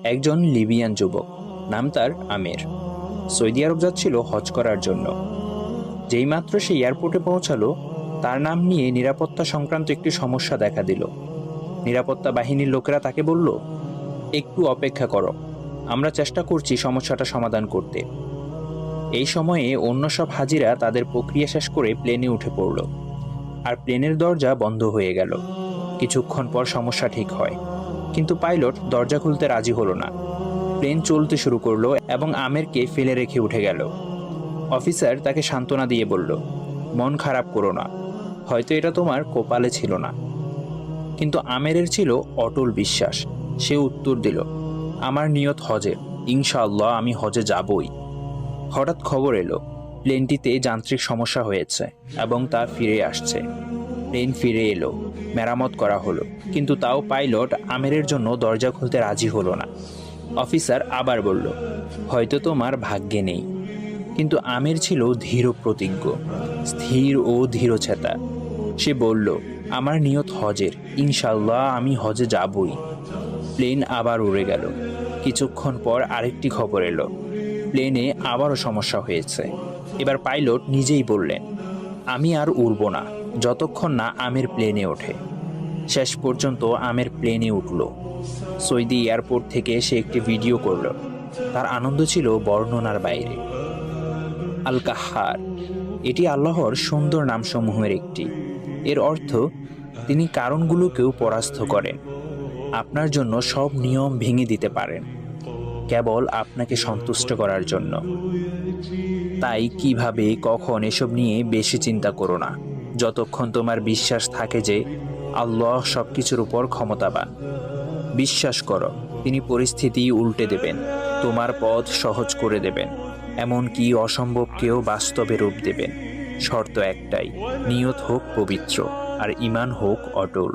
একজন লিবিয়ান যুবক, নাম তার আমের, সৌদি আরব যাচ্ছিল হজ করার জন্য। যেইমাত্র সে এয়ারপোর্টে পৌঁছালো, তার নাম নিয়ে নিরাপত্তা সংক্রান্ত একটি সমস্যা দেখা দিল। নিরাপত্তা বাহিনীর লোকেরা তাকে বলল, একটু অপেক্ষা করো, আমরা চেষ্টা করছি সমস্যাটা সমাধান করতে। এই সময়ে অন্য সব হাজিরা তাদের প্রক্রিয়া শেষ করে প্লেনে উঠে পড়ল, আর প্লেনের দরজা বন্ধ হয়ে গেল। কিছুক্ষণ পর সমস্যা ঠিক হয়, কিন্তু পাইলট দরজা খুলতে রাজি হলো না। প্লেন চলতে শুরু করলো এবং আমেরকে ফেলে রেখে উঠে গেল। অফিসার তাকে সান্ত্বনা দিয়ে বলল, মন খারাপ করো না, হয়তো এটা তোমার কপালে ছিল না। কিন্তু আমেরের ছিল অটল বিশ্বাস। সে উত্তর দিল, আমার নিয়ত হজে, ইনশাআল্লাহ আমি হজে যাবই। হঠাৎ খবর এলো, প্লেনটিতে যান্ত্রিক সমস্যা হয়েছে এবং তা ফিরে আসছে। প্লেন ফিরে এলো, মেরামত করা হলো, কিন্তু তাও পাইলট আমেরের জন্য দরজা খুলতে রাজি হলো না। অফিসার আবার বলল, হয়তো তোমার ভাগ্যে নেই। কিন্তু আমের ছিল ধীর প্রতিজ্ঞ, স্থির ও ধীরচেতা। সে বলল, আমার নিয়ত হজের, ইনশাল্লাহ আমি হজে যাবই। প্লেন আবার উড়ে গেল। কিছুক্ষণ পর আরেকটি খবর এলো, প্লেনে আবারও সমস্যা হয়েছে। এবার পাইলট নিজেই বললেন, আমি আর উড়ব না যতক্ষণ না আমের প্লেনে ওঠে। শেষ পর্যন্ত আমের প্লেনে উঠল। সৌদি এয়ারপোর্ট থেকে সে একটি ভিডিও করল। তার আনন্দ ছিল বর্ণনার বাইরে। আল কাহ্হার, এটি আল্লাহর সুন্দর নামসমূহের একটি। এর অর্থ, তিনি কারণগুলোকেও পরাস্ত করেন, আপনার জন্য সব নিয়ম ভেঙে দিতে পারেন, কেবল আপনাকে সন্তুষ্ট করার জন্য। তাই কিভাবে কখন এসব নিয়ে বেশি চিন্তা করো না, যতক্ষণ তোমার বিশ্বাস থাকে যে আল্লাহ সব কিছুর উপর ক্ষমতাবান। বিশ্বাস করো, তিনি পরিস্থিতি উল্টে দেবেন, তোমার পথ সহজ করে দেবেন, এমনকি অসম্ভবকেও বাস্তবে রূপ দেবেন। শর্ত একটাই, নিয়ত হোক পবিত্র আর ঈমান হোক অটল।